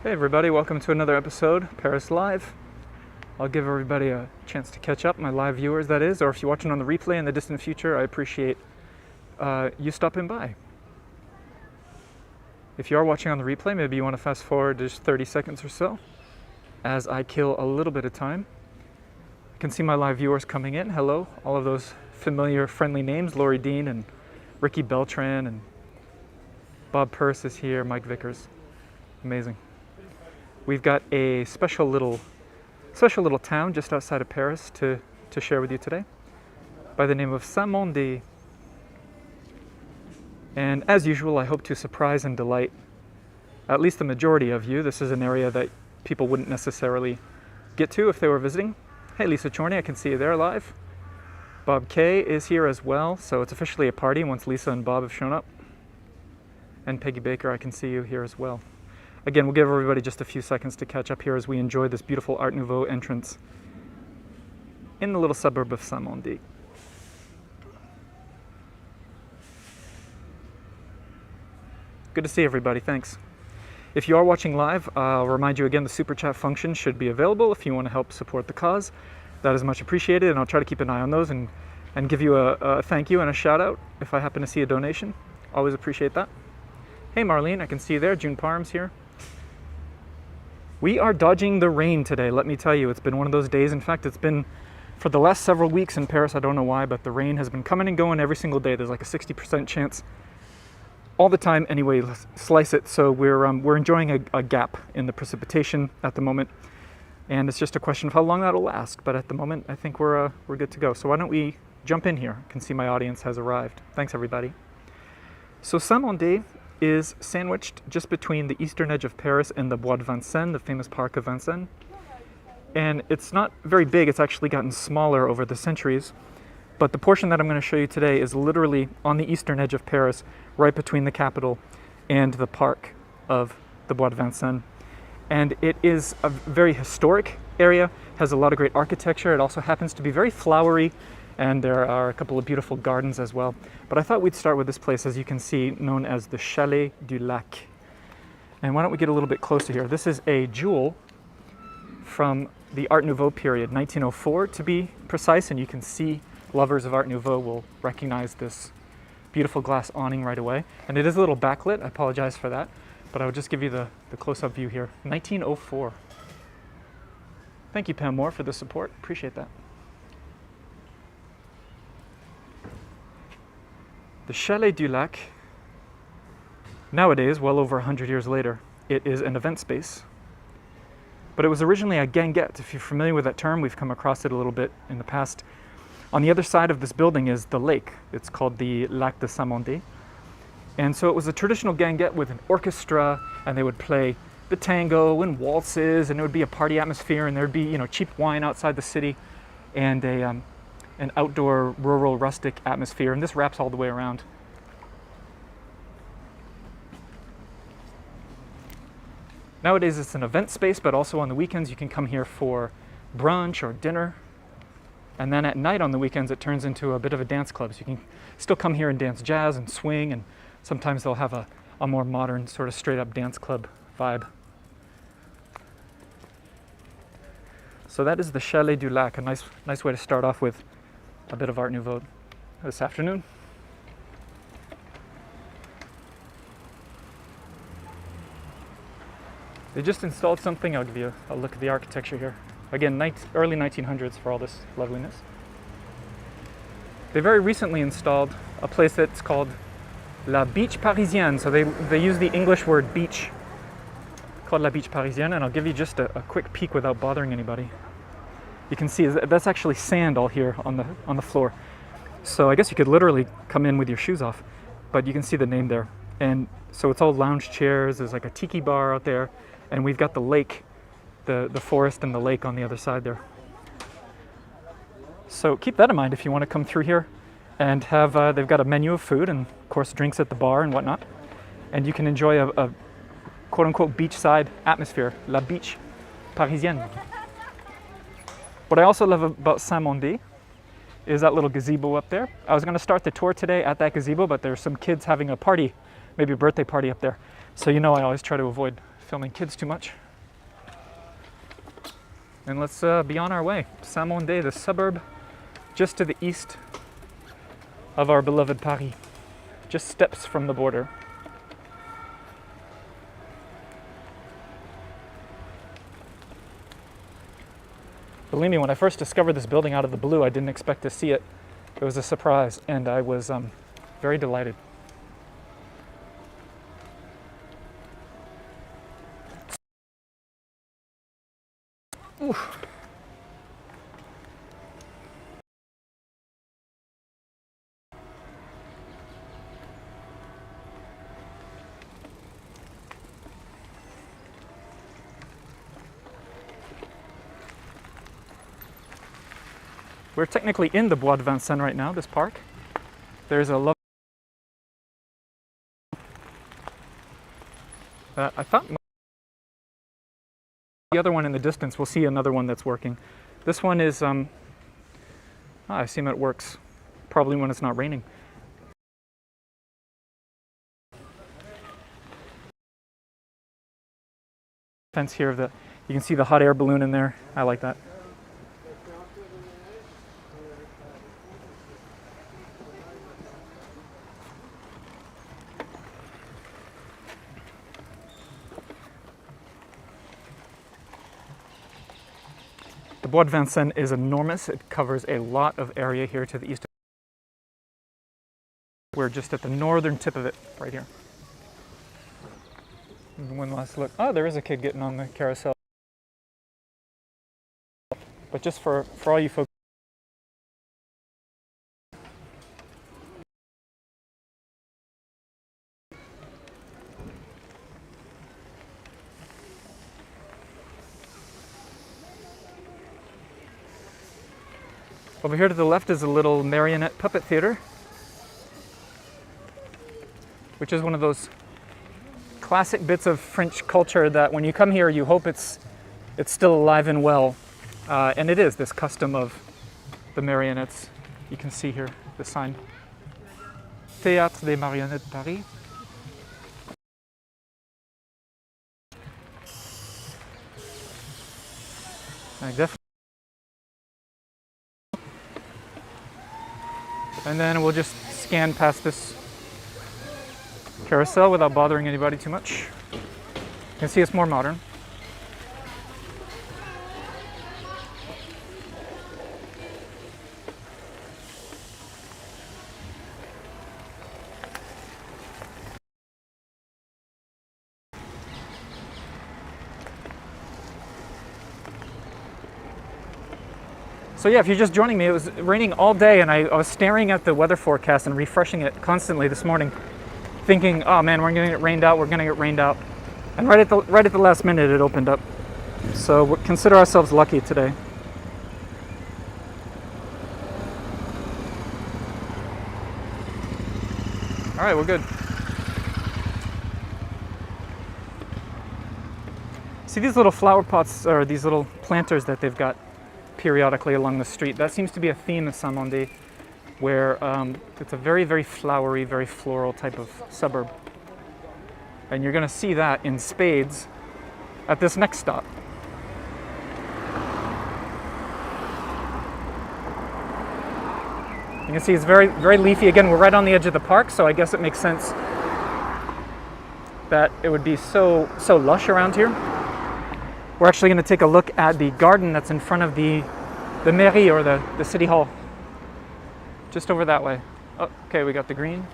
Hey everybody, welcome to another episode, Paris Live. I'll give everybody a chance to catch up, my live viewers that is, or if you're watching on the replay in the distant future, I appreciate you stopping by. If you are watching on the replay, maybe you want to fast forward just 30 seconds or so as I kill a little bit of time. I can see my live viewers coming in. Hello, all of those familiar, friendly names, Lori Dean and Ricky Beltran and Bob Purse is here, Mike Vickers. Amazing. We've got a special little town just outside of Paris to share with you today by the name of Saint-Mandé. And as usual, I hope to surprise and delight at least the majority of you. This is an area that people wouldn't necessarily get to if they were visiting. Hey, Lisa Chorney, I can see you there live. Bob K is here as well, so it's officially a party once Lisa and Bob have shown up. And Peggy Baker, I can see you here as well. Again, we'll give everybody just a few seconds to catch up here as we enjoy this beautiful Art Nouveau entrance in the little suburb of Saint-Mandé. Good to see everybody, thanks. If you are watching live, I'll remind you again the super chat function should be available if you want to help support the cause. That is much appreciated, and I'll try to keep an eye on those and give you a thank you and a shout out if I happen to see a donation. Always appreciate that. Hey Marlene, I can see you there. June Parham's here. We are dodging the rain today, let me tell you. It's been one of those days. In fact, it's been for the last several weeks in Paris. I don't know why, but the rain has been coming and going every single day. There's like a 60% chance all the time. Anyway, let's slice it. So we're enjoying a gap in the precipitation at the moment, and it's just a question of how long that'll last. But at the moment, I think we're good to go. So why don't we jump in here? I can see my audience has arrived. Thanks, everybody. So Saint-Mandé is sandwiched just between the eastern edge of Paris and the Bois de Vincennes, the famous park of Vincennes. And it's not very big, it's actually gotten smaller over the centuries. But the portion that I'm going to show you today is literally on the eastern edge of Paris, right between the capital and the park of the Bois de Vincennes. And it is a very historic area, has a lot of great architecture. It also happens to be very flowery, and there are a couple of beautiful gardens as well. But I thought we'd start with this place, as you can see, known as the Chalet du Lac. And why don't we get a little bit closer here? This is a jewel from the Art Nouveau period, 1904 to be precise, and you can see lovers of Art Nouveau will recognize this beautiful glass awning right away. And it is a little backlit, I apologize for that, but I'll just give you the close-up view here. 1904. Thank you, Pam Moore, for the support, appreciate that. The Chalet du Lac, nowadays, well over 100 years later, it is an event space. But it was originally a guinguette. If you're familiar with that term, we've come across it a little bit in the past. On the other side of this building is the lake. It's called the Lac de Saint-Mandé. And so it was a traditional guinguette with an orchestra, and they would play the tango and waltzes, and it would be a party atmosphere, and there'd be, cheap wine outside the city, and an outdoor, rural, rustic atmosphere, and this wraps all the way around. Nowadays it's an event space, but also on the weekends you can come here for brunch or dinner, and then at night on the weekends it turns into a bit of a dance club, so you can still come here and dance jazz and swing, and sometimes they'll have a more modern sort of straight up dance club vibe. So that is the Chalet du Lac, a nice way to start off with a bit of Art Nouveau this afternoon. They just installed something. I'll give you a look at the architecture here. Again, early 1900s for all this loveliness. They very recently installed a place that's called La Beach Parisienne. So they use the English word beach, called La Beach Parisienne, and I'll give you just a quick peek without bothering anybody. You can see that's actually sand all here on the floor. So I guess you could literally come in with your shoes off, but you can see the name there. And so it's all lounge chairs. There's like a tiki bar out there, and we've got the lake, the forest and the lake on the other side there. So keep that in mind if you want to come through here and have, they've got a menu of food and of course drinks at the bar and whatnot. And you can enjoy a quote unquote beachside atmosphere, La Beach Parisienne. What I also love about Saint-Mandé is that little gazebo up there. I was going to start the tour today at that gazebo, but there's some kids having a party, maybe a birthday party up there. So I always try to avoid filming kids too much. And let's be on our way. Saint-Mandé, the suburb just to the east of our beloved Paris. Just steps from the border. Believe me, when I first discovered this building out of the blue, I didn't expect to see it. It was a surprise, and I was very delighted. Oof. We're technically in the Bois de Vincennes right now, this park. There's a lovely... I thought the other one in the distance, we'll see another one that's working. This one is, I assume it works probably when it's not raining. Fence here, you can see the hot air balloon in there. I like that. The Bois de Vincennes is enormous. It covers a lot of area here to the east. We're just at the northern tip of it, right here. And one last look. Oh, there is a kid getting on the carousel. But just for all you folks. Over here to the left is a little marionette puppet theater, which is one of those classic bits of French culture that when you come here, you hope it's still alive and well. And it is, this custom of the marionettes. You can see here the sign. Théâtre des Marionnettes Paris. And then we'll just scan past this carousel without bothering anybody too much. You can see it's more modern. So yeah, if you're just joining me, it was raining all day, and I was staring at the weather forecast and refreshing it constantly this morning, thinking, oh man, we're gonna get rained out, And right at the last minute, it opened up. So we consider ourselves lucky today. All right, we're good. See these little flower pots, or these little planters that they've got periodically along the street. That seems to be a theme of Saint-Mandé, where it's a very, very flowery, very floral type of suburb. And you're going to see that in spades at this next stop. You can see it's very, very leafy. Again, we're right on the edge of the park, so I guess it makes sense that it would be so lush around here. We're actually going to take a look at the garden that's in front of the mairie, or the city hall. Just over that way. Oh, okay, we got the green.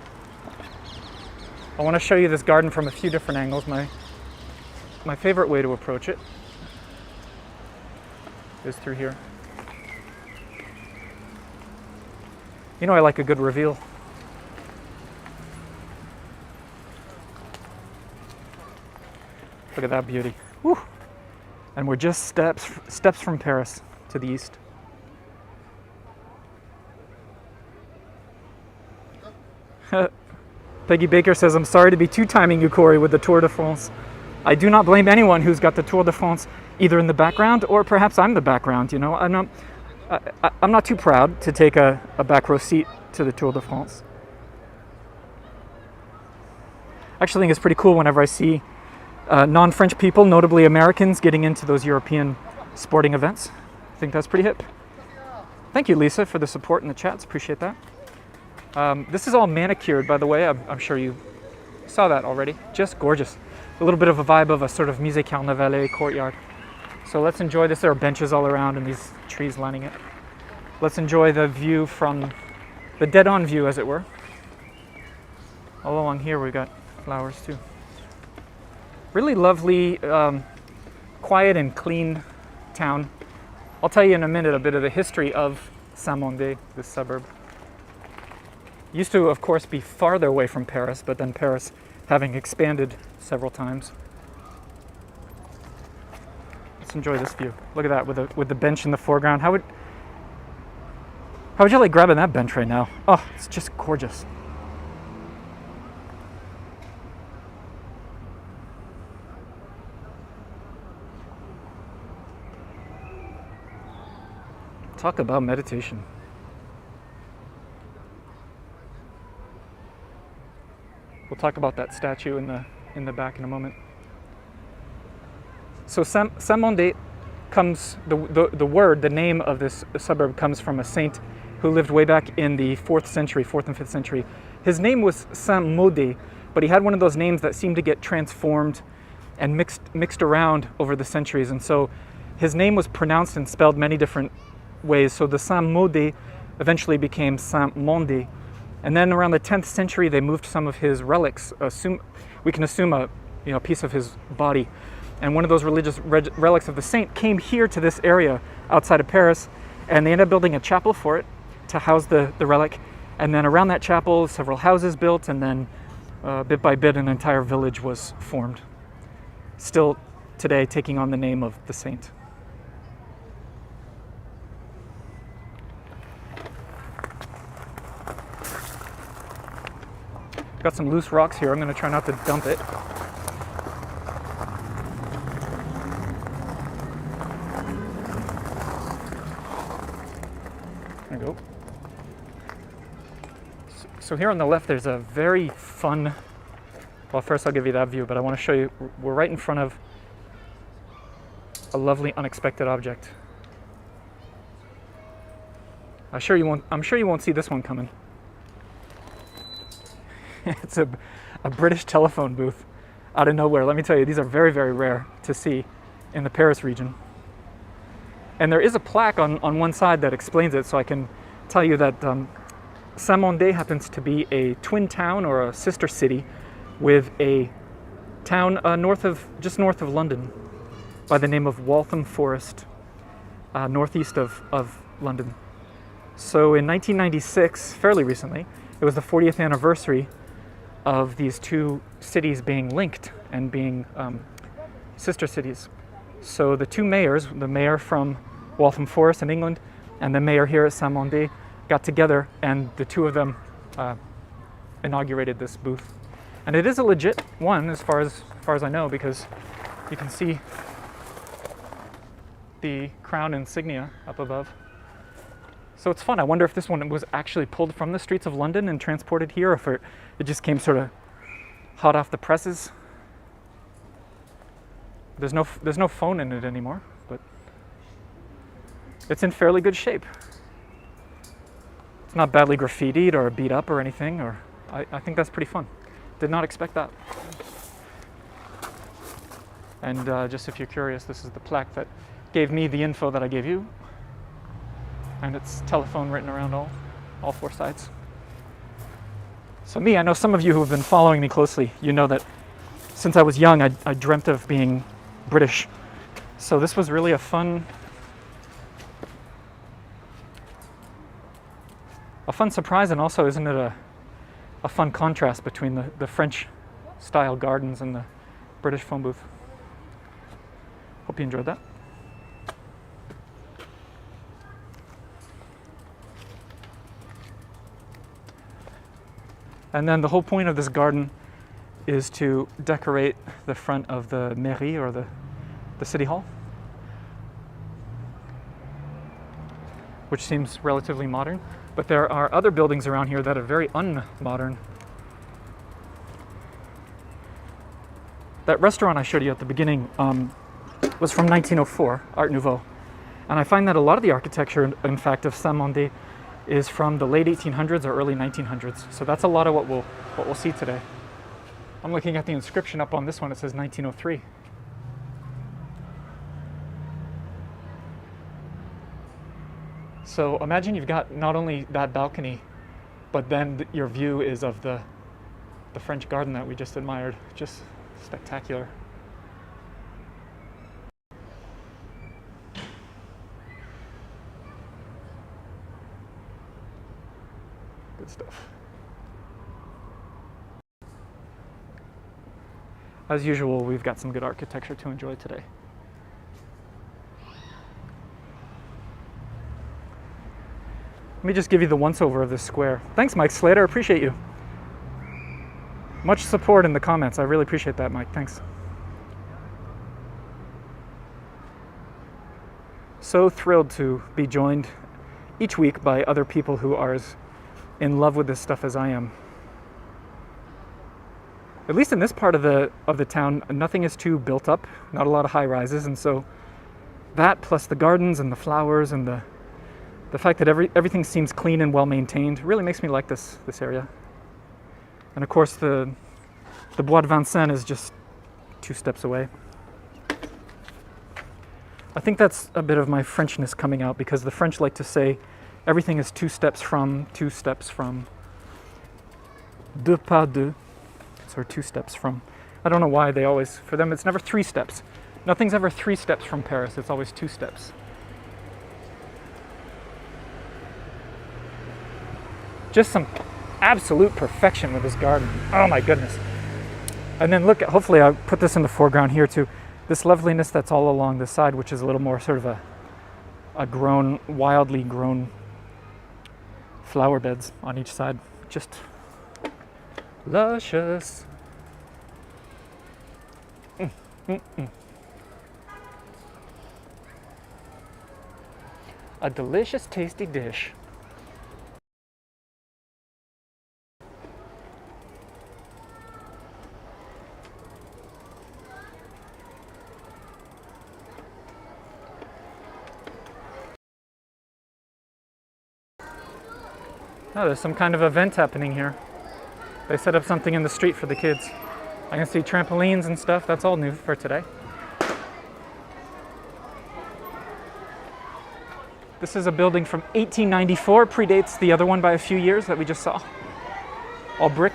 I want to show you this garden from a few different angles. My favorite way to approach it is through here. You know I like a good reveal. Look at that beauty. Woo. And we're just steps from Paris to the east. Peggy Baker says, I'm sorry to be two-timing you, Corey, with the Tour de France. I do not blame anyone who's got the Tour de France either in the background, or perhaps I'm the background, you know. I'm not too proud to take a back row seat to the Tour de France. I actually think it's pretty cool whenever I see non-French people, notably Americans, getting into those European sporting events. I think that's pretty hip. Thank you, Lisa, for the support in the chats. Appreciate that. This is all manicured, by the way. I'm sure you saw that already. Just gorgeous. A little bit of a vibe of a sort of Musée Carnavalet courtyard. So let's enjoy this. There are benches all around and these trees lining it. Let's enjoy the view from the dead-on view, as it were. All along here we've got flowers too. Really lovely, quiet and clean town. I'll tell you in a minute a bit of the history of Saint-Mandé, this suburb. Used to, of course, be farther away from Paris, but then Paris having expanded several times. Let's enjoy this view. Look at that with the bench in the foreground. How would you like grabbing that bench right now? Oh, it's just gorgeous. Talk about meditation. We'll talk about that statue in the back in a moment. So Saint-Mandé comes, the name of this suburb comes from a saint who lived way back in the 4th century, 4th and 5th century. His name was Saint-Mandé, but he had one of those names that seemed to get transformed and mixed around over the centuries. And so his name was pronounced and spelled many different ways. So the Saint-Mandé eventually became Saint-Mandé. And then around the 10th century, they moved some of his relics. We can assume a piece of his body. And one of those religious relics of the saint came here to this area outside of Paris, and they ended up building a chapel for it to house the relic. And then around that chapel, several houses built, and then bit by bit, an entire village was formed. Still today taking on the name of the saint. Got some loose rocks here. I'm going to try not to dump it. There we go. So here on the left, there's a very fun, well, first I'll give you that view, but I want to show you, we're right in front of a lovely unexpected object. I'm sure you won't see this one coming. It's a British telephone booth out of nowhere. Let me tell you, these are very, very rare to see in the Paris region. And there is a plaque on one side that explains it, so I can tell you that Saint-Mandé happens to be a twin town or a sister city with a town just north of London by the name of Waltham Forest, northeast of London. So in 1996, fairly recently, it was the 40th anniversary of these two cities being linked and being sister cities. So the two mayors, the mayor from Waltham Forest in England and the mayor here at Saint-Mandé, got together, and the two of them inaugurated this booth. And it is a legit one as far as I know, because you can see the crown insignia up above. So it's fun. I wonder if this one was actually pulled from the streets of London and transported here, or if it just came sort of hot off the presses. There's no phone in it anymore, but it's in fairly good shape. It's not badly graffitied or beat up or anything, or I think that's pretty fun. Did not expect that. And just if you're curious, this is the plaque that gave me the info that I gave you. And it's telephone written around all four sides. So I know some of you who have been following me closely, you know that since I was young, I dreamt of being British. So this was really a fun surprise, and also, isn't it a fun contrast between the French style gardens and the British phone booth. Hope you enjoyed that. And then the whole point of this garden is to decorate the front of the mairie, or the city hall, which seems relatively modern. But there are other buildings around here that are very unmodern. that restaurant I showed you at the beginning was from 1904, Art Nouveau. And I find that a lot of the architecture, in fact, of Saint-Mandé is from the late 1800s or early 1900s. So that's a lot of what we'll see today. I'm looking at the inscription up on this one. It says 1903. So imagine you've got not only that balcony, but then your view is of the French garden that we just admired. Just spectacular. Good stuff. As usual, we've got some good architecture to enjoy today. Let me just give you the once-over of this square. Thanks, Mike Slater. Appreciate you. Much support in the comments. I really appreciate that, Mike. Thanks. So thrilled to be joined each week by other people who are as in love with this stuff as I am. At least in this part of the town, nothing is too built up. Not a lot of high rises, and so that plus the gardens and the flowers and the fact that everything seems clean and well maintained really makes me like this area. And of course the Bois de Vincennes is just 2 steps away. I think that's a bit of my Frenchness coming out, because the French like to say everything is 2 steps from. Deux pas de, or 2 steps from. I don't know why they always, for them it's never 3 steps. Nothing's ever 3 steps from Paris, it's always 2 steps. Just some absolute perfection with this garden. Oh my goodness. And then look, hopefully I'll put this in the foreground here too. This loveliness that's all along the side, which is a little more sort of a wildly grown flower beds on each side. Just luscious. A delicious, tasty dish. Oh, there's some kind of event happening here. They set up something in the street for the kids. I can see trampolines and stuff. That's all new for today. This is a building from 1894. Predates the other one by a few years that we just saw. All brick.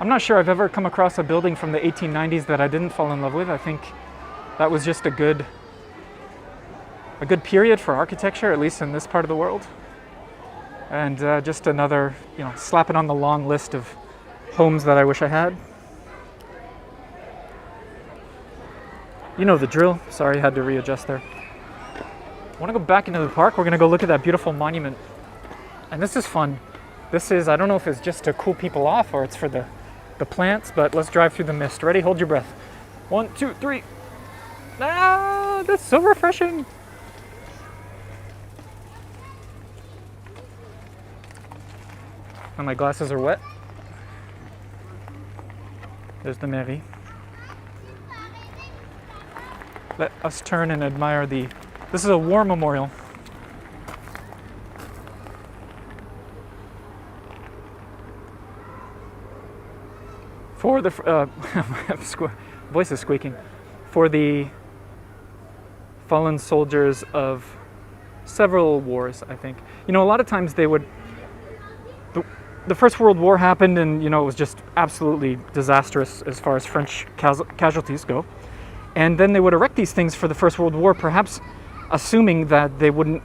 I'm not sure I've ever come across a building from the 1890s that I didn't fall in love with. I think that was just a good period for architecture, at least in this part of the world. And just another, slap it on the long list of homes that I wish I had. You know the drill. Sorry, I had to readjust there. I want to go back into the park. We're going to go look at that beautiful monument. And this is fun. This is, I don't know if it's just to cool people off or it's for the plants, but let's drive through the mist. Ready? Hold your breath. 1, 2, 3. Ah, that's so refreshing. And my glasses are wet. There's the mairie. Let us turn and admire this is a war memorial. For the, voice is squeaking. For the fallen soldiers of several wars, I think. A lot of times they would, the First World War happened and, it was just absolutely disastrous as far as French casualties go. And then they would erect these things for the First World War, perhaps assuming that they wouldn't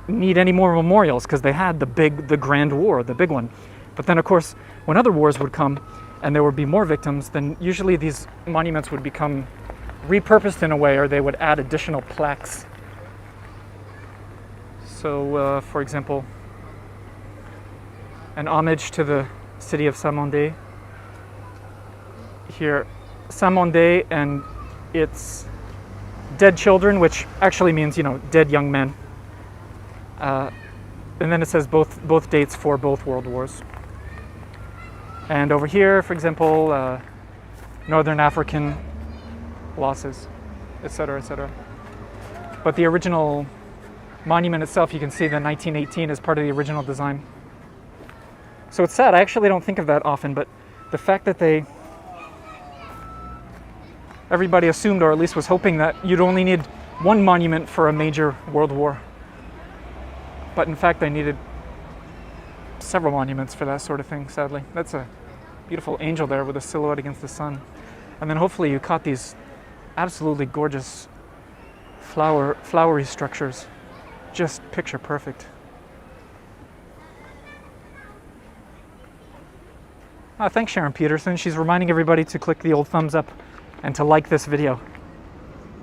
need any more memorials because they had the Grand War, the big one. But then, of course, when other wars would come and there would be more victims, then usually these monuments would become repurposed in a way, or they would add additional plaques. So, for example, an homage to the city of Saint-Mandé. Here, Saint-Mandé and its dead children, which actually means, dead young men. and then it says both dates for both world wars. And over here, for example, Northern African losses, etc., etc. But the original monument itself, you can see the 1918 is part of the original design. So it's sad, I actually don't think of that often, but the fact that everybody assumed, or at least was hoping, that you'd only need one monument for a major world war. But in fact, they needed several monuments for that sort of thing, sadly. That's a beautiful angel there with a silhouette against the sun. And then hopefully you caught these absolutely gorgeous flowery structures. Just picture perfect. Thanks, Sharon Peterson. She's reminding everybody to click the old thumbs up and to like this video.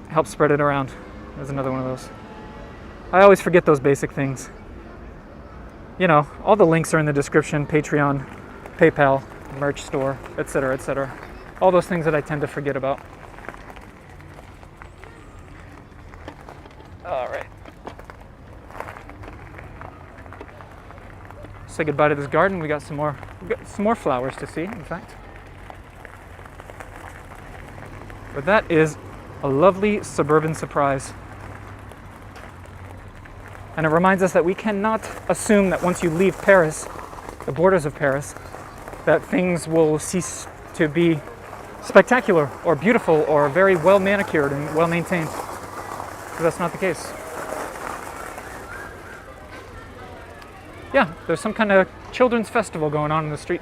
Help spread it around. There's another one of those. I always forget those basic things. You know, all the links are in the description: Patreon, PayPal, merch store, etc., etc. All those things that I tend to forget about. All right. Say goodbye to this garden. We got some more flowers to see, in fact. But that is a lovely suburban surprise. And it reminds us that we cannot assume that once you leave Paris, the borders of Paris, that things will cease to be spectacular or beautiful or very well manicured and well maintained. But that's not the case. Yeah, there's some kind of children's festival going on in the street.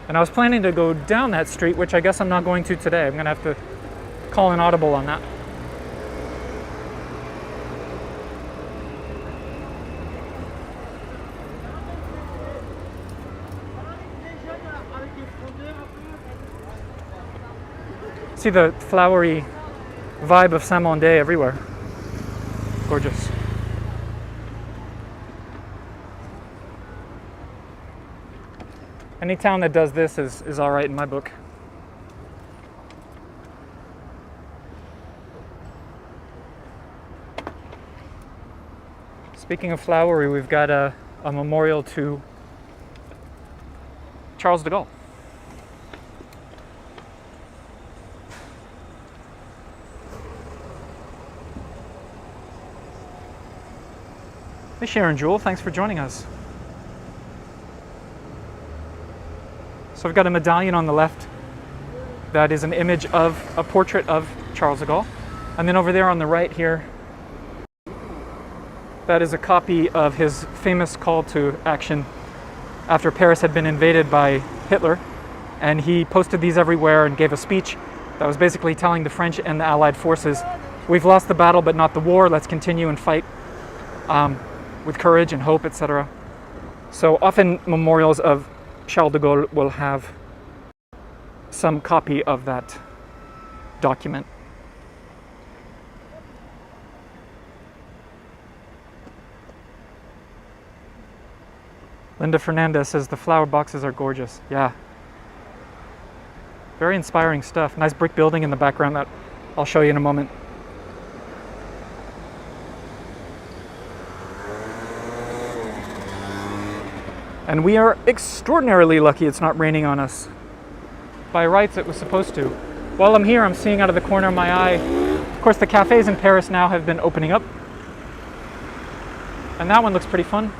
And I was planning to go down that street, which I guess I'm not going to today. I'm going to have to call an audible on that. See the flowery vibe of Saint-Mandé everywhere. Gorgeous. Any town that does this is all right in my book. Speaking of flowery, we've got a memorial to Charles de Gaulle. Hey Sharon Jewell, thanks for joining us. So I've got a medallion on the left that is an image of a portrait of Charles de Gaulle. And then over there on the right here, that is a copy of his famous call to action after Paris had been invaded by Hitler. And he posted these everywhere and gave a speech that was basically telling the French and the Allied forces, we've lost the battle but not the war, let's continue and fight with courage and hope, etc. So often memorials of Charles de Gaulle will have some copy of that document. Linda Fernandez says the flower boxes are gorgeous. Yeah. Very inspiring stuff. Nice brick building in the background that I'll show you in a moment. And we are extraordinarily lucky it's not raining on us. By rights, it was supposed to. While I'm here, I'm seeing out of the corner of my eye. Of course, the cafes in Paris now have been opening up. And that one looks pretty fun.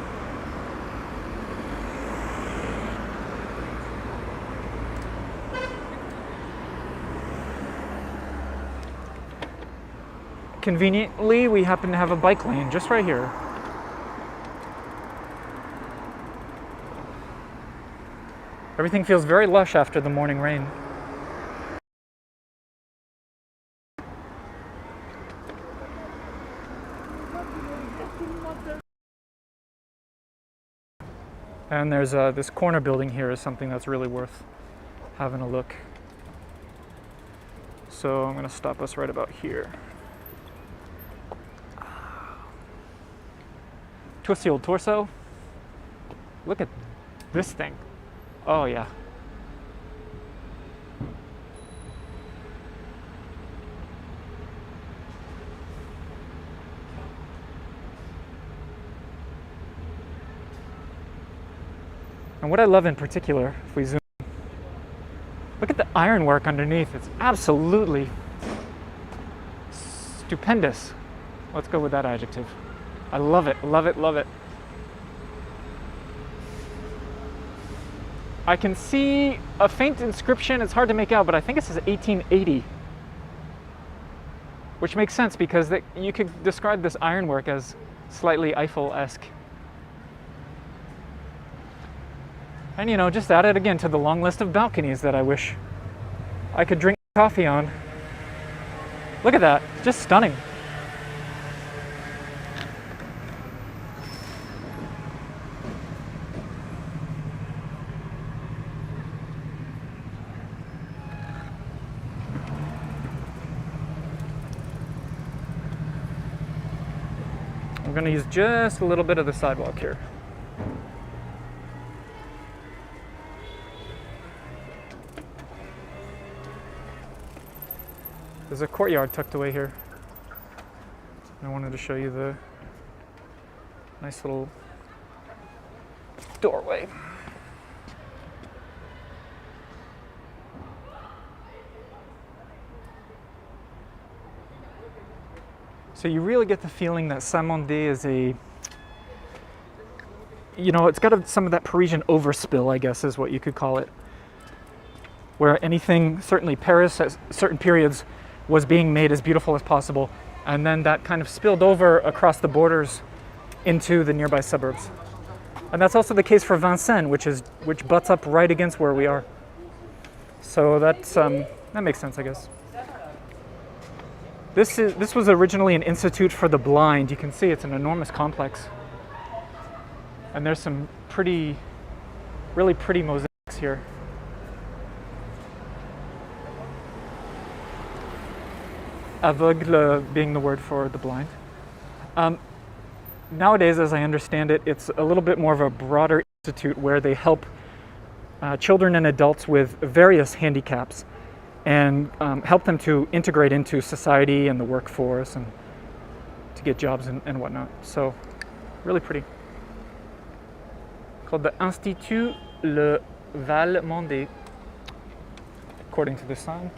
Conveniently, we happen to have a bike lane just right here. Everything feels very lush after the morning rain. And there's this corner building here is something that's really worth having a look. So I'm going to stop us right about here. Twist the old torso. Look at this thing. Oh yeah. And what I love in particular, if we zoom, look at the ironwork underneath. It's absolutely stupendous. Let's go with that adjective. I love it, love it, love it. I can see a faint inscription. It's hard to make out, but I think it says 1880. Which makes sense because you could describe this ironwork as slightly Eiffel-esque. And just add it again to the long list of balconies that I wish I could drink coffee on. Look at that, just stunning. I'm going to use just a little bit of the sidewalk here. There's a courtyard tucked away here. I wanted to show you the nice little doorway. So you really get the feeling that Saint-Mandé is it's got some of that Parisian overspill, I guess is what you could call it. Where anything, certainly Paris at certain periods, was being made as beautiful as possible, and then that kind of spilled over across the borders into the nearby suburbs. And that's also the case for Vincennes, which butts up right against where we are. So that makes sense, I guess. This was originally an institute for the blind. You can see it's an enormous complex, and there's some really pretty mosaics here. Aveugle being the word for the blind. Nowadays, as I understand it, it's a little bit more of a broader institute where they help children and adults with various handicaps and help them to integrate into society and the workforce and to get jobs and whatnot. So, really pretty. Called the Institut Le Val Mandé, according to the sign.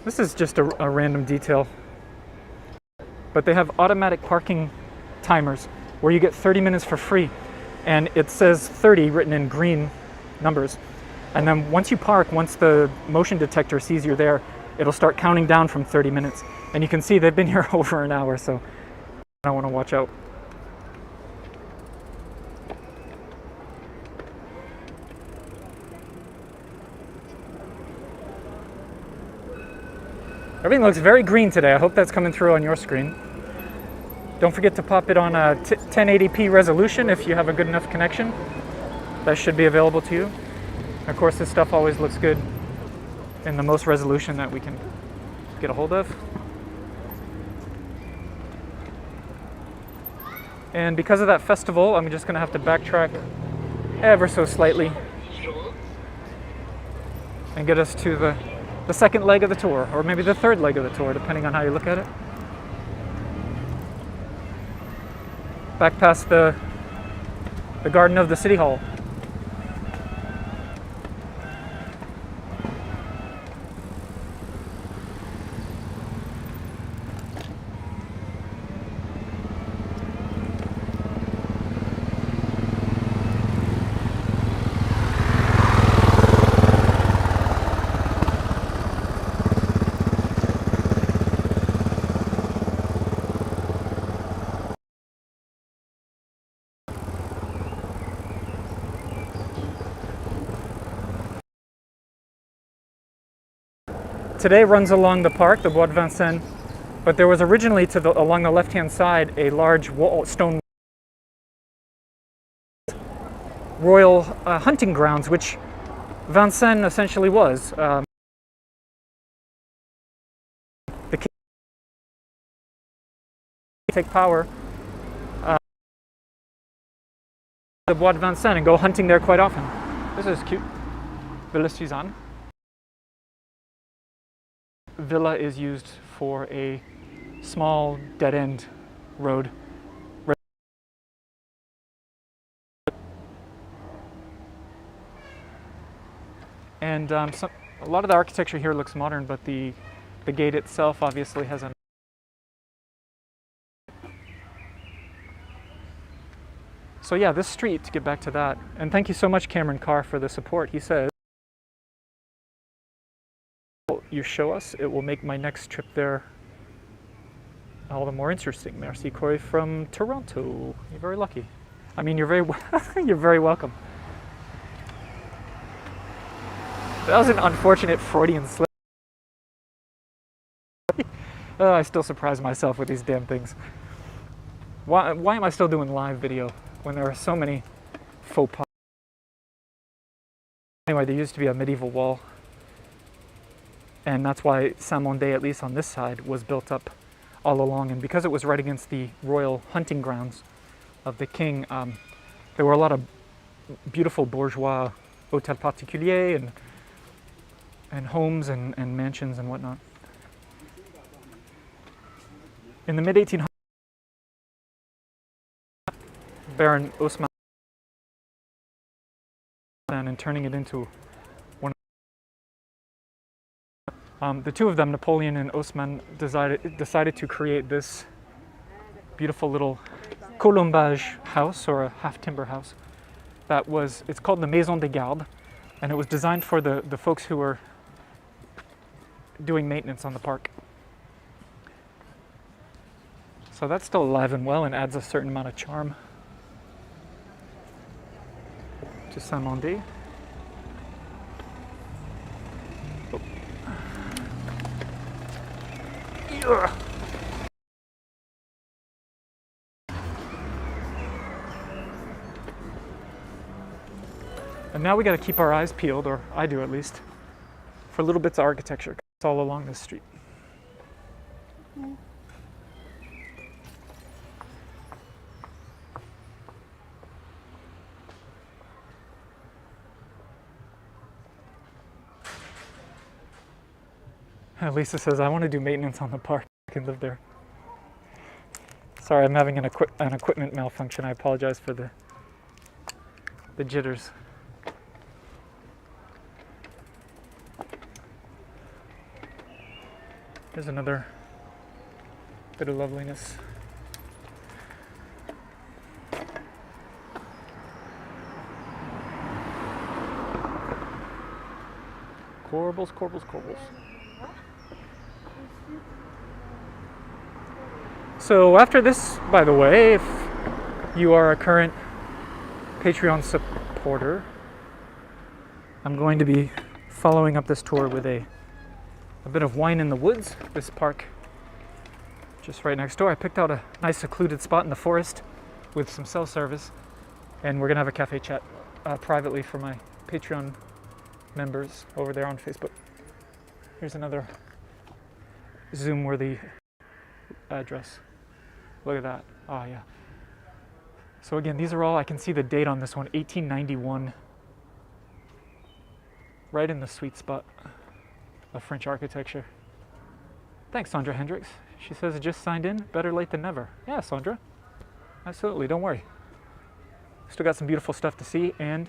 This is just a random detail, but they have automatic parking timers where you get 30 minutes for free, and it says 30 written in green numbers. And then once you park, once the motion detector sees you're there, it'll start counting down from 30 minutes. And you can see they've been here over an hour, so I want to watch out. Everything looks very green today. I hope that's coming through on your screen. Don't forget to pop it on a 1080p resolution if you have a good enough connection. That should be available to you. Of course, this stuff always looks good in the most resolution that we can get a hold of. And because of that festival, I'm just going to have to backtrack ever so slightly and get us to the second leg of the tour, or maybe the third leg of the tour, depending on how you look at it. Back past the garden of the City Hall. Today runs along the park, the Bois de Vincennes, but there was originally along the left-hand side a large stone royal hunting grounds, which Vincennes essentially was. The king take power, the Bois de Vincennes, and go hunting there quite often. This is cute. Villa Suzanne. villa is used for a small dead-end road. And a lot of the architecture here looks modern, but the gate itself obviously has a... So yeah, this street, to get back to that, and thank you so much Cameron Carr for the support. He says, you show us, it will make my next trip there all the more interesting. Merci Corey from Toronto. You're very lucky. I mean, you're very you're very welcome. That was an unfortunate Freudian slip. I still surprise myself with these damn things. Why am I still doing live video when there are so many faux pas? Anyway, there used to be a medieval wall, and that's why Saint-Mandé, at least on this side, was built up all along. And because it was right against the royal hunting grounds of the king, there were a lot of beautiful bourgeois hôtels particuliers and homes and mansions and whatnot. In the mid-1800s, Baron Osman and turning it into one of the two of them, Napoleon and Osman, decided to create this beautiful little colombage house, or a half-timber house. It's called the Maison des Gardes, and it was designed for the folks who were doing maintenance on the park. So that's still alive and well and adds a certain amount of charm to Saint-Mandé. Oh. And now we got to keep our eyes peeled, or I do at least, for little bits of architecture. It's all along this street. Lisa says, I want to do maintenance on the park. I can live there. Sorry, I'm having an equipment malfunction. I apologize for the jitters. Here's another bit of loveliness. Corbels, corbels, corbels. So after this, by the way, if you are a current Patreon supporter, I'm going to be following up this tour with a bit of wine in the woods. This park just right next door. I picked out a nice secluded spot in the forest with some cell service, and we're gonna have a cafe chat privately for my Patreon members over there on Facebook. Here's another Zoom-worthy address. Look at that. Oh yeah. So again, these are all, I can see the date on this one, 1891. Right in the sweet spot of French architecture. Thanks, Sandra Hendricks. She says it just signed in. Better late than never. Yeah, Sandra. Absolutely, don't worry. Still got some beautiful stuff to see, and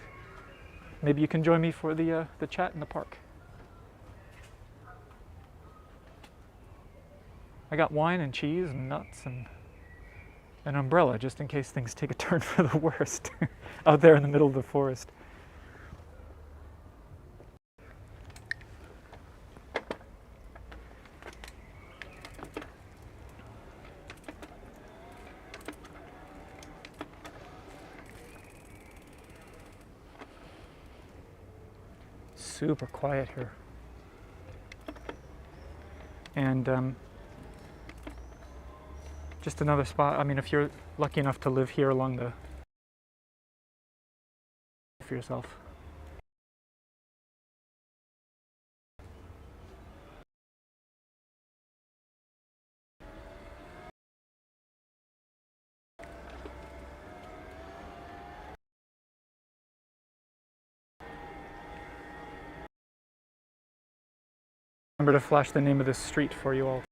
maybe you can join me for the chat in the park. I got wine and cheese and nuts and an umbrella just in case things take a turn for the worst out there in the middle of the forest. Super quiet here. And just another spot. I mean, if you're lucky enough to live here along the for yourself. remember to flash the name of this street for you all.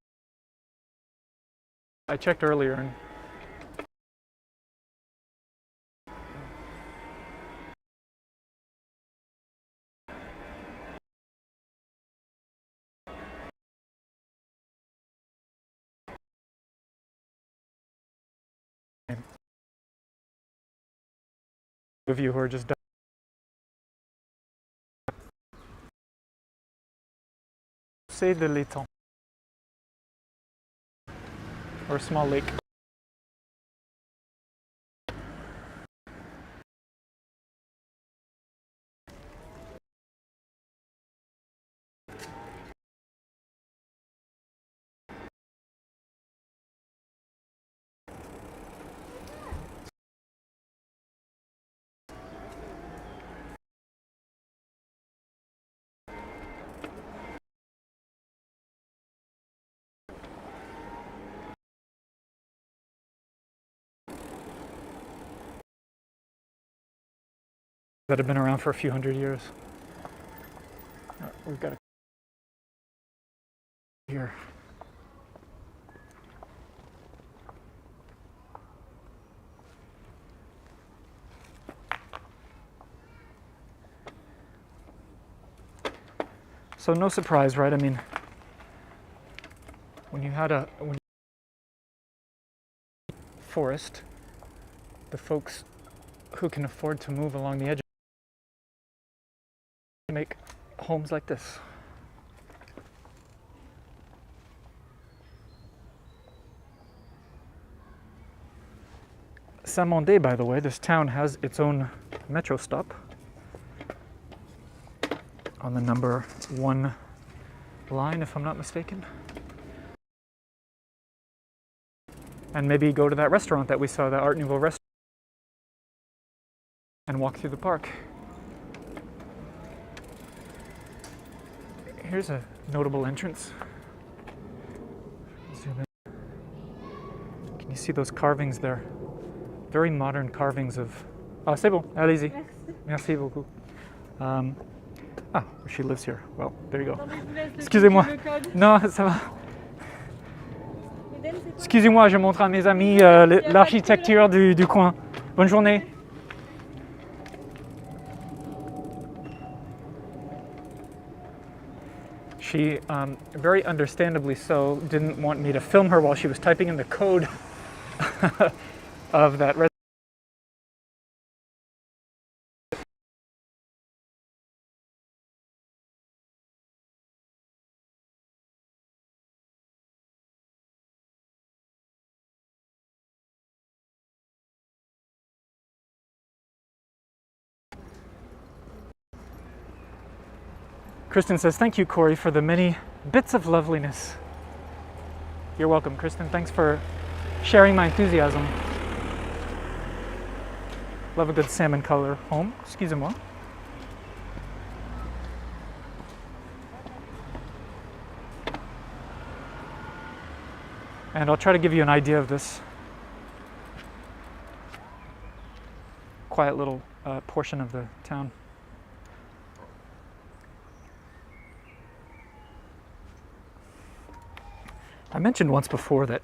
I checked earlier and of you who are just C'est de l'étang, or a small lake. That have been around for a few hundred years. We've got a here. So no surprise, right? I mean, when you had a forest, the folks who can afford to move along the edge make homes like this. Saint-Mandé, by the way, this town has its own metro stop on the number 1 line, if I'm not mistaken. And maybe go to that restaurant that we saw, the Art Nouveau restaurant, and walk through the park. Here's a notable entrance. Zoom in. Can you see those carvings there? Very modern carvings of... Ah, c'est bon, allez-y. Merci beaucoup. She lives here. Well, there you go. Excusez-moi. Non, ça va. Excusez-moi, je montre à mes amis l'architecture du coin. Bonne journée. She, very understandably so, didn't want me to film her while she was typing in the code of that. Kristen says, thank you, Corey, for the many bits of loveliness. You're welcome, Kristen. Thanks for sharing my enthusiasm. Love a good salmon color home. Excusez-moi. And I'll try to give you an idea of this quiet little portion of the town. I mentioned once before that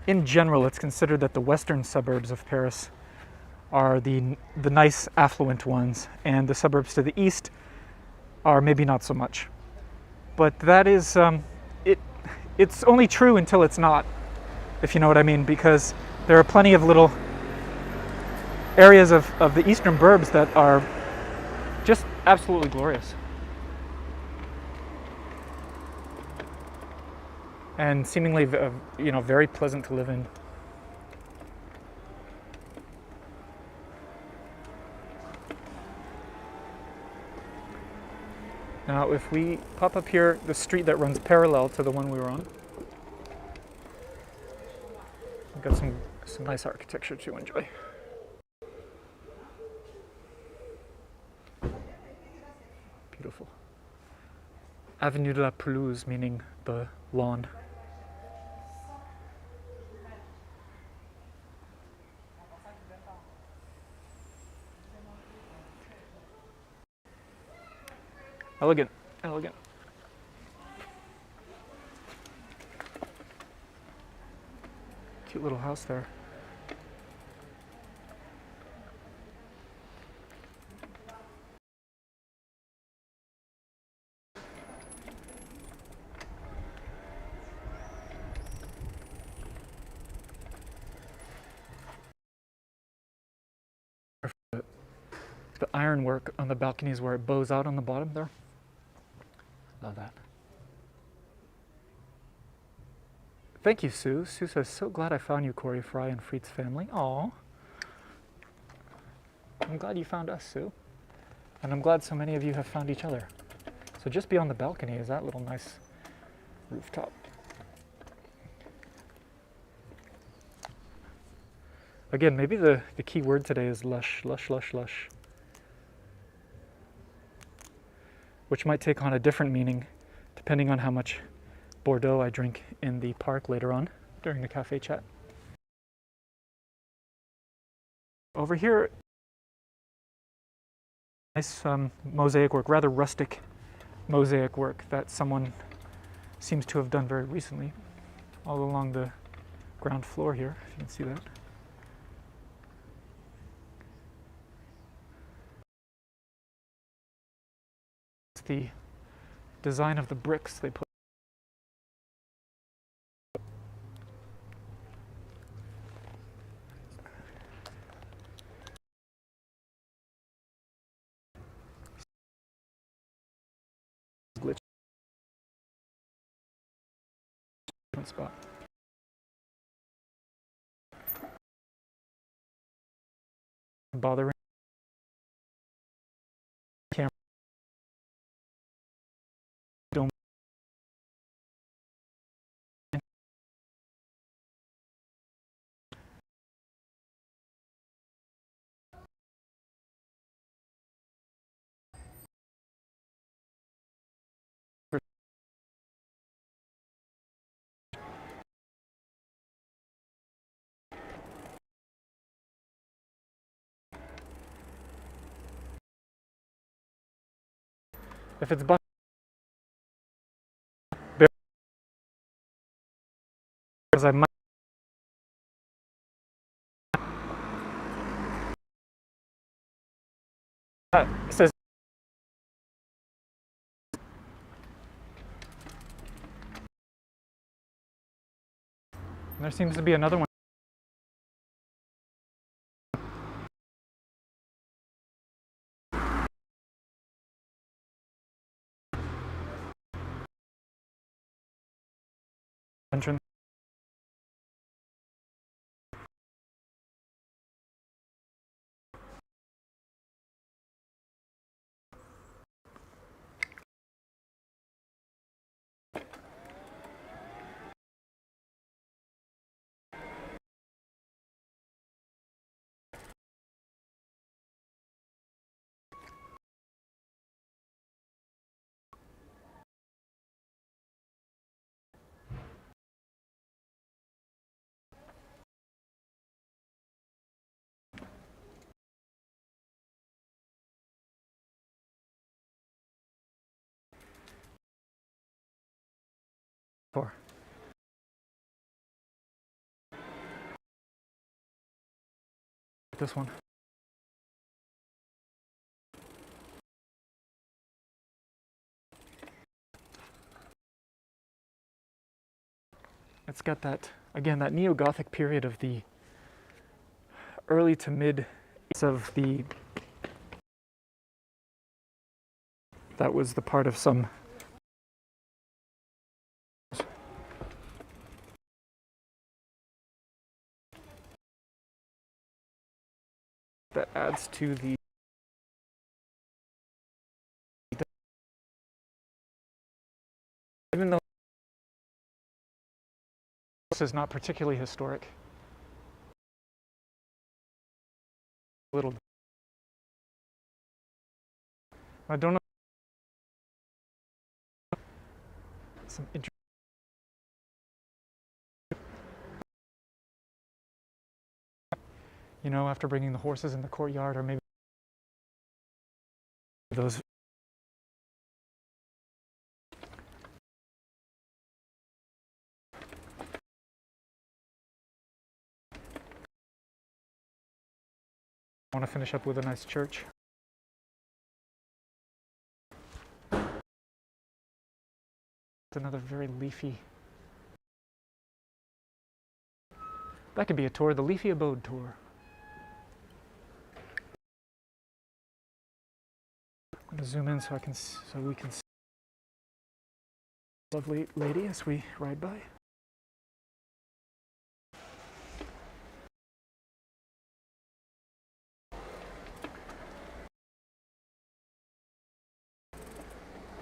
in general it's considered that the western suburbs of Paris are the nice affluent ones, and the suburbs to the east are maybe not so much. But that is, it's only true until it's not, if you know what I mean, because there are plenty of little areas of the eastern burbs that are just absolutely glorious. And seemingly, very pleasant to live in. Now, if we pop up here, the street that runs parallel to the one we were on, we've got some nice architecture to enjoy. Beautiful. Avenue de la Pelouse, meaning the lawn. Elegant, elegant. cute little house there. The ironwork on the balconies where it bows out on the bottom there. Love that. Thank you, Sue. Sue says, so glad I found you, Corey Frye and Fried's family. Aw. I'm glad you found us, Sue. And I'm glad so many of you have found each other. So just beyond the balcony is that little nice rooftop. Again, maybe the key word today is lush, lush, lush, lush. Which might take on a different meaning depending on how much Bordeaux I drink in the park later on during the cafe chat. Over here, nice mosaic work, rather rustic mosaic work that someone seems to have done very recently all along the ground floor here, if you can see that. It's the design of the bricks they put. Glitch. Spot. Bothering. Camera. Don't. If it's because I might. It says there seems to be another one. Entrance. For. This one. It's got that, again, that neo-Gothic period of the early to mid of the, that was the part of some that adds to the even though this is not particularly historic. Little I don't know some interesting you know, after bringing the horses in the courtyard, or maybe those want to finish up with a nice church. It's another very leafy. That could be a tour, the Leafy Abode tour. I'm going to zoom in so we can see the lovely lady as we ride by.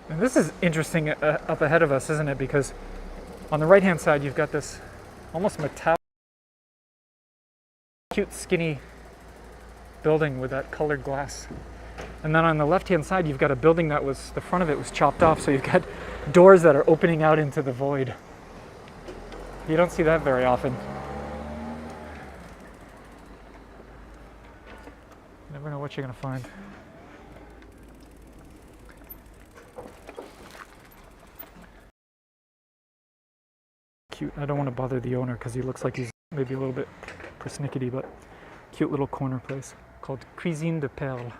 And this is interesting up ahead of us, isn't it? Because on the right-hand side, you've got this almost metallic, cute, skinny building with that colored glass. And then on the left-hand side, you've got a building that was, the front of it was chopped off, so you've got doors that are opening out into the void. You don't see that very often. You never know what you're going to find. Cute. I don't want to bother the owner because he looks like he's maybe a little bit persnickety, but cute little corner place called Cuisine de Perles.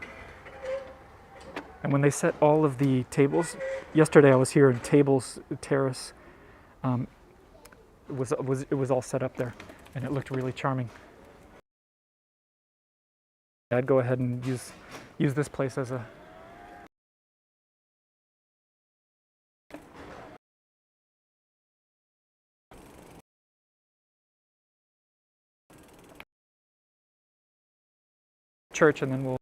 And when they set all of the tables, yesterday I was here in Tables Terrace, it was all set up there, and it looked really charming. I'd go ahead and use this place as a church, and then we'll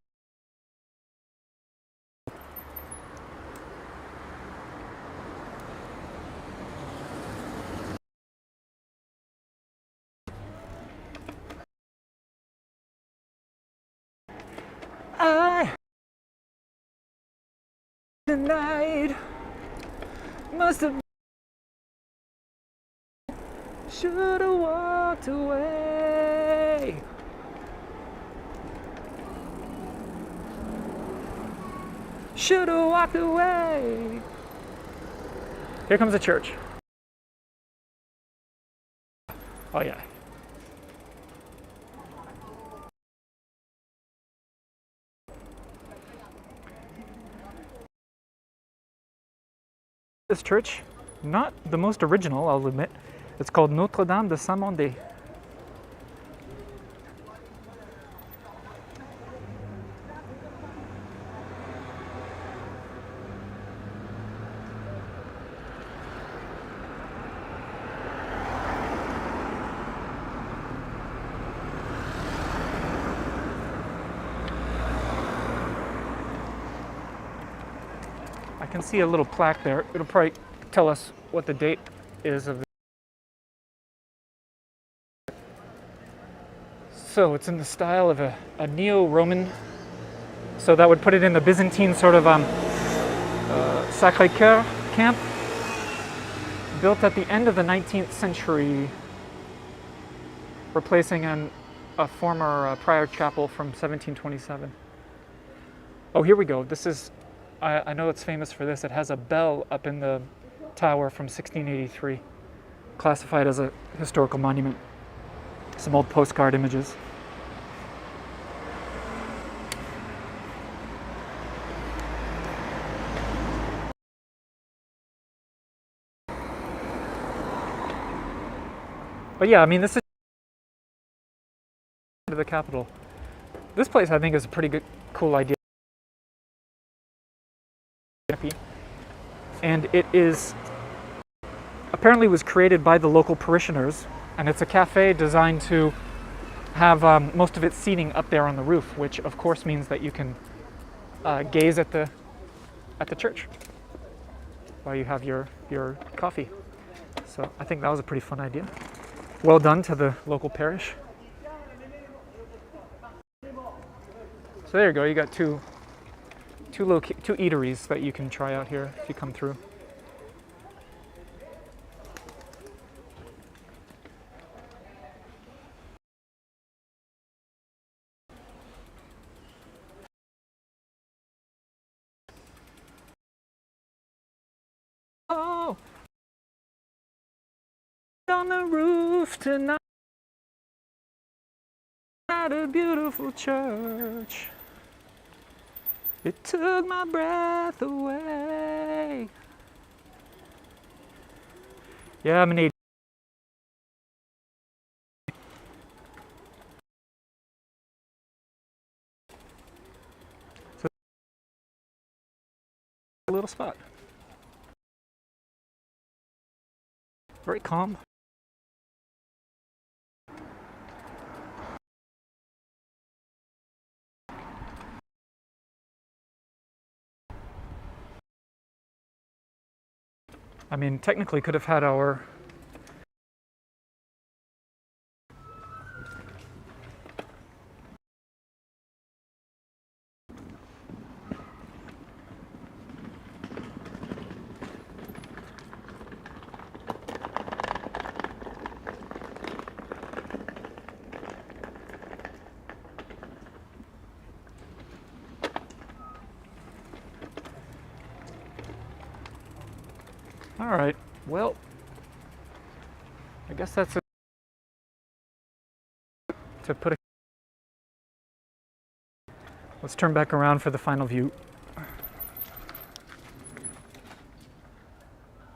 tonight must have should have walked away. Should have walked away. Here comes the church. Oh yeah. This church, not the most original, I'll admit. It's called Notre-Dame de Saint-Mandé. I can see a little plaque there. It'll probably tell us what the date is of the... So it's in the style of a neo-Roman, so that would put it in the Byzantine sort of Sacré-Cœur camp, built at the end of the 19th century, replacing a former prior chapel from 1727. Oh, here we go. This is, I know it's famous for this. It has a bell up in the tower from 1683, classified as a historical monument. Some old postcard images. But yeah, I mean, this is the capital. This place, I think, is a pretty good, cool idea. And it is apparently was created by the local parishioners, and it's a cafe designed to have most of its seating up there on the roof, which of course means that you can gaze at the church while you have your coffee. So I think that was a pretty fun idea. Well done to the local parish. So there you go. You got two eateries that you can try out here if you come through. Oh, on the roof tonight. at a beautiful church. It took my breath away. Yeah, I'm an 80. So, a little spot. Very calm. I mean, technically could have had our all right, well, I guess that's it to put a... Let's turn back around for the final view.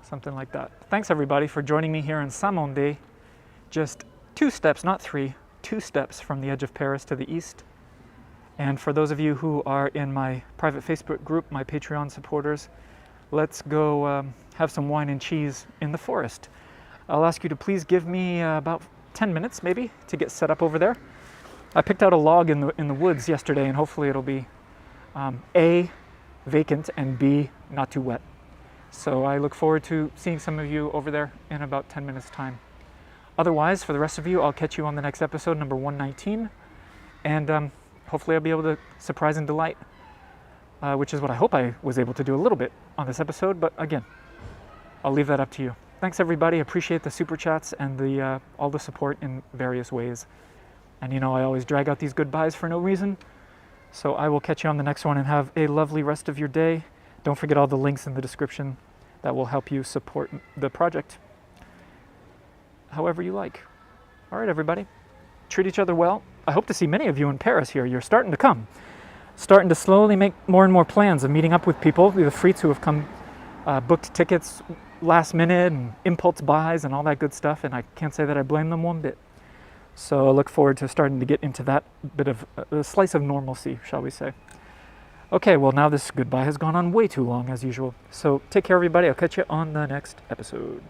Something like that. Thanks everybody for joining me here in Saint-Mandé, just 2 steps, not 3, 2 steps from the edge of Paris to the east. And for those of you who are in my private Facebook group, my Patreon supporters, let's go have some wine and cheese in the forest. I'll ask you to please give me about 10 minutes maybe to get set up over there. I picked out a log in the woods yesterday, and hopefully it'll be A, vacant, and B, not too wet. So I look forward to seeing some of you over there in about 10 minutes time. Otherwise, for the rest of you, I'll catch you on the next episode, number 119, and hopefully I'll be able to surprise and delight, which is what I hope I was able to do a little bit on this episode, but again, I'll leave that up to you. Thanks everybody, appreciate the super chats and the all the support in various ways. And you know, I always drag out these goodbyes for no reason, so I will catch you on the next one and have a lovely rest of your day. Don't forget all the links in the description that will help you support the project however you like. All right, everybody, treat each other well. I hope to see many of you in Paris here. You're starting to come. Starting to slowly make more and more plans of meeting up with people, the Frites who have come, booked tickets last minute and impulse buys and all that good stuff, and I can't say that I blame them one bit. So I look forward to starting to get into that bit of a slice of normalcy, shall we say. Okay, well now this goodbye has gone on way too long as usual. So take care everybody, I'll catch you on the next episode.